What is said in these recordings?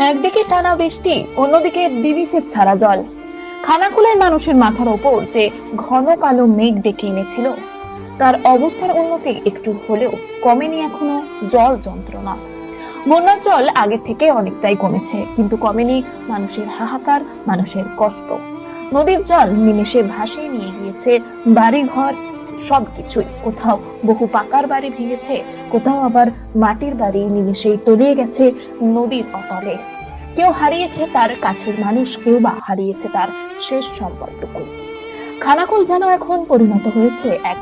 একদিকে টানা বৃষ্টি, অন্যদিকে ডিভিসির ছাড়া জল। খানাকুলের মানুষের মাথার ওপর যে ঘন কালো মেঘ ডেকে এনেছিল, তার অবস্থার উন্নতি একটু হলেও কমেনি এখনো জল যন্ত্রণা। বন্যার জল আগে থেকে অনেকটাই কমেছে, কিন্তু কমেনি মানুষের হাহাকার, মানুষের কষ্ট। নদীর জল নিমেষে ভাসিয়ে নিয়ে গিয়েছে বাড়িঘর, সবকিছুই। কোথাও বহু পাকার বাড়ি ভেঙেছে, কোথাও আবার মাটির বাড়ি নিমেষেই তলিয়ে গেছে নদীর অতলে। কেউ হারিয়েছে তার কাছের মানুষ, কেউ বা হারিয়েছে তার শেষ সম্পর্কটুকু। খানাকুল যেন এখন পরিণত হয়েছে এক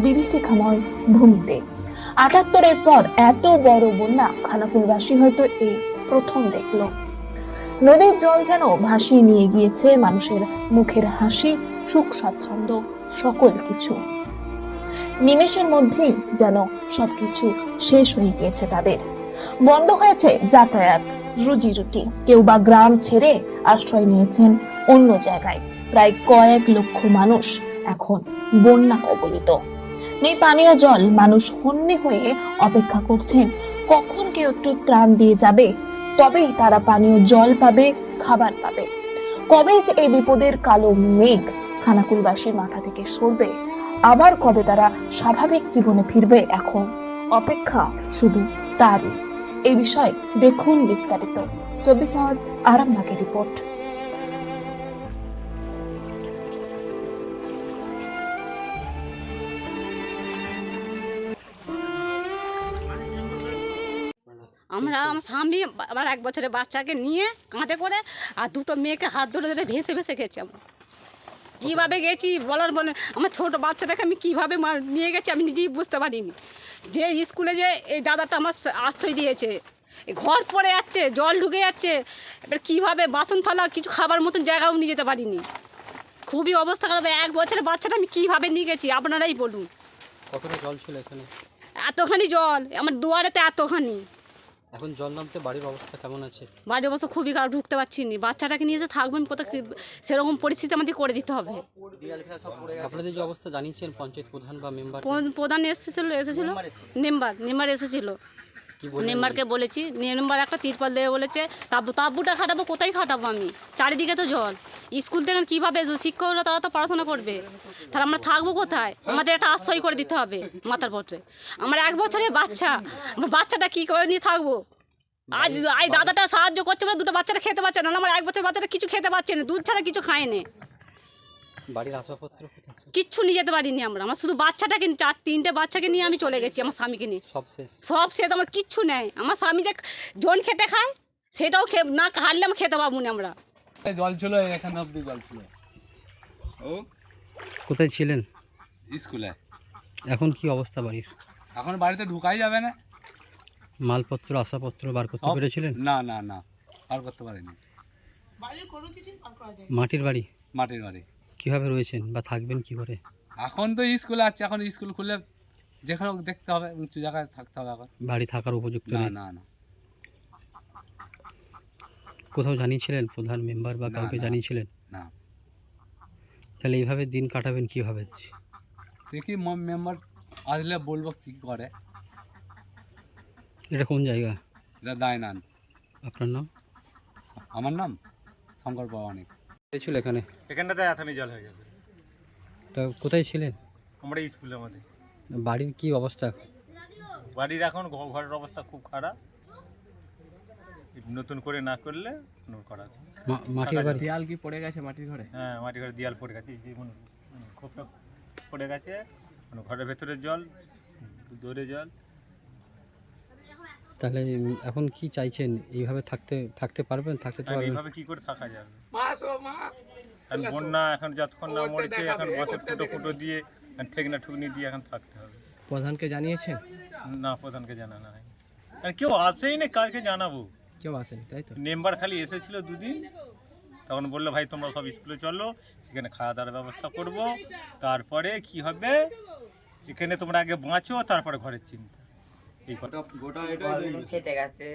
বিভীষিকাময় ভূমিতে। ৭৮-এর পর এত বড় বন্যা খানাকুলবাসী হয়তো এই প্রথম দেখলো। নদীর জল যেন ভাসিয়ে নিয়ে গিয়েছে মানুষের মুখের হাসি, সুখ স্বাচ্ছন্দ্য, সকল কিছু। নিমেষের মধ্যেই যেন সবকিছু শেষ হয়ে গিয়েছে তাদের। বন্ধ হয়েছে যাতায়াত, রুজি রুটি। কেউ বা গ্রাম ছেড়ে আশ্রয় নিয়েছেন অন্য জায়গায়। প্রায় কয়েক লক্ষ মানুষ এখন বন্যা কবলিত। নেই পানীয় জল, মানুষ হন্যে হয়ে অপেক্ষা করছেন কখন কেউ একটু ত্রাণ দিয়ে যাবে, তবেই তারা পানীয় জল পাবে, খাবার পাবে। কবে যে এই বিপদের কালো মেঘ খানাকুলবাসীর মাথা থেকে সরবে, আবার কবে তারা স্বাভাবিক জীবনে ফিরবে, এখন অপেক্ষা শুধু তারই। এই বিষয়ে দেখুন বিস্তারিত 24 আওয়ার্স আরামবাগের রিপোর্ট। আমরা আমার স্বামী আবার 1 বছরের বাচ্চাকে নিয়ে কাঁধে করে আর দুটো মেয়েকে হাত ধরে ধরে ভেসে ভেসে গেছি। আমরা কীভাবে গেছি বলার বলে, আমার ছোটো বাচ্চাটাকে আমি কীভাবে নিয়ে গেছি আমি নিজেই বুঝতে পারিনি। যে স্কুলে যে এই দাদাটা আমার আশ্রয় দিয়েছে, ঘর পড়ে যাচ্ছে, জল ঢুকে যাচ্ছে, এবার কীভাবে বাসন থালা কিছু খাবার মতন জায়গাও নিয়ে যেতে পারিনি। খুবই অবস্থা খারাপ। 1 বছরের বাচ্চাটা আমি কীভাবে নিয়ে গেছি আপনারাই বলুন। কতটা জল ছিল এখানে? এতখানি জল, আমার দুয়ারেতে এতখানি। এখন জল নামতে বাড়ির অবস্থা কেমন আছে? বাড়ির অবস্থা খুবই খারাপ, ঢুকতে পারছি না। বাচ্চাটাকে নিয়ে যে থাকবো আমি কোথাও, সেরকম পরিস্থিতি আমাদের করে দিতে হবে। আপনাদের যে অবস্থা জানিয়েছেন পঞ্চায়েত প্রধান বা মেম্বার? প্রধান এসেছিল মেম্বার এসেছিল। মেম্বারকে বলেছি, মেম্বার একটা তিরপল দেবে বলেছে। তাব্বুটা খাটাবো কোথায় খাটাবো আমি? চারিদিকে তো জল। স্কুল থেকে কীভাবে শিক্ষকরা তারা তো পড়াশোনা করবে, তাহলে আমরা থাকবো কোথায়? আমাদের একটা আশ্রয় করে দিতে হবে মাথার পত্রে। আমার 1 বছরের বাচ্চা, আমার বাচ্চাটা কী করে নিয়ে থাকবো? আজ দাদাটা সাহায্য করছে বলে দুটো বাচ্চাটা খেতে পারছে না, আমার 1 বছর বাচ্চাটা কিছু খেতে পারছে না, দুধ ছাড়া কিছু খায় না। বাড়ির আসবাবপত্র কোথায়? কিচ্ছু নিয়ে যেতে পারিনি আমরা। আমার শুধু বাচ্চাটাকে, 3টে বাচ্চাকে নিয়ে আমি চলে গেছি আমার স্বামীকে নিয়ে। সব শেষ, আমার কিচ্ছু নেই। আমার স্বামী যে জন খেতে খায় সেটাও না হারলে আমি খেতে পাবো না। আমরা জল ছিল, এখানে অব্দি জল ছিল। ও কোথায় ছিলেন? স্কুলে। এখন কি অবস্থা বাড়ির? এখন বাড়িতে ঢুকাই যাবে না। মালপত্র আসবাবপত্র বার করতে পেরেছিলেন? না না না, আর করতে পারিনি। মাটির বাড়ি? মাটির বাড়ি। কিভাবে রয়েছেন বা থাকবেন কি করে? এখন তো স্কুলে আছে, এখন স্কুল খুললে যেখানে দেখতে হবে, উঁচু জায়গায় থাকতে হবে। এখন বাড়ি থাকার উপযুক্ত না নেই? না না। কোথাও জানিয়েছিলেন প্রধান মেম্বার বা কাউকে জানিয়েছিলেন? না। তাহলে এইভাবে দিন কাটাবেন কীভাবে? দেখি মেম্বার আসলে বলবো কি করে। এটা কোন জায়গা? এটা দায়নান। আপনার নাম? আমার নাম শঙ্কর পাওয়ানিক। ছিল এখানে? এখানটাতে এতখানি জল হয়ে গেছে। তা কোথায় ছিলেন? আমরা স্কুলের মধ্যে। বাড়ির কি অবস্থা? বাড়ির এখন ঘরের অবস্থা খুব খারাপ, নতুন করে না করলে করা। মাটির বাড়ি? দেয়াল কি পড়ে গেছে মাটির ঘরে? হ্যাঁ, মাটির ঘরে দেয়াল পড়ে গেছে, যেমন খোপটা পড়ে গেছে, ঘরের ভেতরে জল, দৌড়ে জল। তাহলে এখন কি চাইছেন? এইভাবে থাকতে পারবেন? থাকতে তো পারবেন? এইভাবে কি করে থাকা যাবে? কারণ বন্যা এখন যতক্ষণ না মরেছে, এখন বছর ফুটো দিয়ে ঠেকনা ঠুকনি দিয়ে এখন থাকতে হবে। প্রধানকে জানিয়েছেন? না, প্রধানকে জানানো হয়। আর কেউ আসেই না, কাজকে জানাবো? কেউ আসেনি তাই তো? মেম্বার খালি এসেছিল 2 দিন, তখন বললো ভাই তোমরা সব স্কুলে চলো, সেখানে খাওয়া দাওয়ার ব্যবস্থা করব, তারপরে কি হবে এখানে তোমরা আগে বাঁচো, তারপরে ঘরের চিন্তা। এই কথা ফেটে গেছে।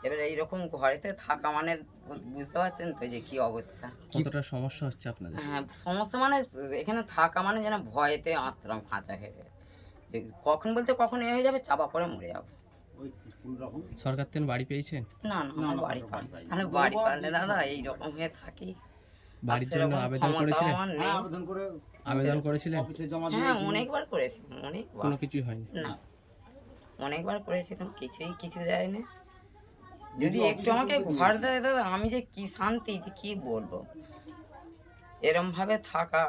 এবার এইরকম ঘরেতে থাকা মানে বুঝতে পারছেন তো যে কি অবস্থা। কতটা সমস্যা হচ্ছে আপনাদের? হ্যাঁ, সমস্যা মানে এখানে থাকা মানে যেন ভয়েতে আত্মরাম খাঁচা খেয়ে যে কখন বলতে কখন এ হয়ে যাবে, চাপা পড়ে মরে যাবো। সরকার থেকে বাড়ি পেয়েছেন? না আমার বাড়ি পাই, তাহলে বাড়ি পারলে দাদা এইরকম হয়ে থাকি। বাড়ির আর জন্য সেরকম আবেদন ক্ষমতাও করেছিলেন? আমার নেই। আবেদন করেছিলেন? হ্যাঁ অনেকবার করেছি, অনেকবার। কোনো কিছুই হয়নি। না অনেকবার করেছিলাম, কিছু দেয়নি। যদি একটু আমাকে ঘর দেয় দাদা, আমি যে কি শান্তি, যে কি বলবো। এরম ভাবে থাকা,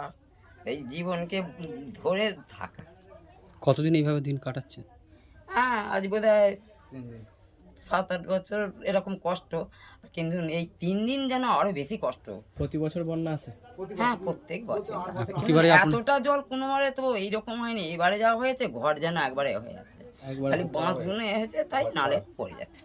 এই জীবনকে ধরে থাকা। কতদিন এইভাবে দিন কাটাচ্ছেন? হ্যাঁ আজ বোধহয় 7-8 বছর এরকম কষ্ট, কিন্তু এই 3 দিন যেন আরো বেশি কষ্ট। প্রতি বছর বন্যা আসে? হ্যাঁ প্রত্যেক বছর। প্রতিবারে এতটা জল কোনোবারে তো এইরকম হয়নি, এবারে যা হয়েছে ঘর যেন একবারে হয়ে যাচ্ছে, একবার খালি বাঁশগুলো হয়েছে তাই নালে পড়ে যাচ্ছে।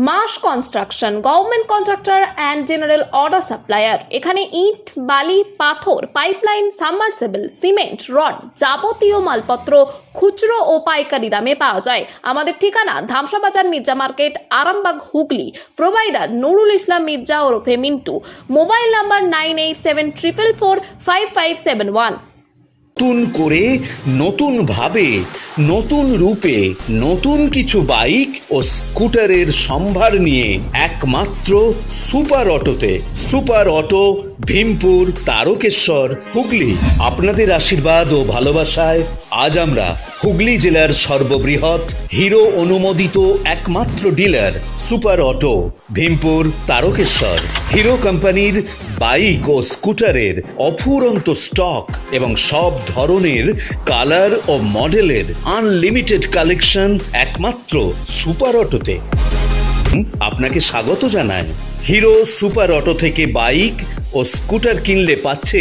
Mass construction, government contractor and general order supplier. এখানে ইট, বালি, পাথর, পাইপলাইন, সাবমার্সিবল, সিমেন্ট, রড, যাবতীয় মালপত্র খুচরো ও পাইকারি দামে পাওয়া যায়। আমাদের ঠিকানা ধামসা বাজার, মির্জা মার্কেট, আরামবাগ, হুগলি। প্রোভাইডার নুরুল ইসলাম মির্জা ওরফে মিন্টু। Mobile number 9874445571। নতুন করে, নতুন ভাবে, নতুন রূপে, নতুন কিছু বাইক ও স্কুটারের সম্ভার নিয়ে একমাত্র সুপার অটোতে। Super auto, Bhimpur, Tarakeswar, Hooghly. আপনাদের আশীর্বাদ ও ভালোবাসায় আজ আমরা হুগলি জেলার সর্ববৃহৎ হিরো অনুমোদিত একমাত্র dealer super auto, Bhimpur, Tarakeswar. Hero কোম্পানির বাইক ও স্কুটারের অফুরন্ত স্টক এবং সব ধরনের কালার ও মডেলের আনলিমিটেড কালেকশন একমাত্র সুপার অটোতে। আপনাকে স্বাগত জানায়। হিরো সুপার অটো থেকে বাইক ও স্কুটার কিনলে পাচ্ছে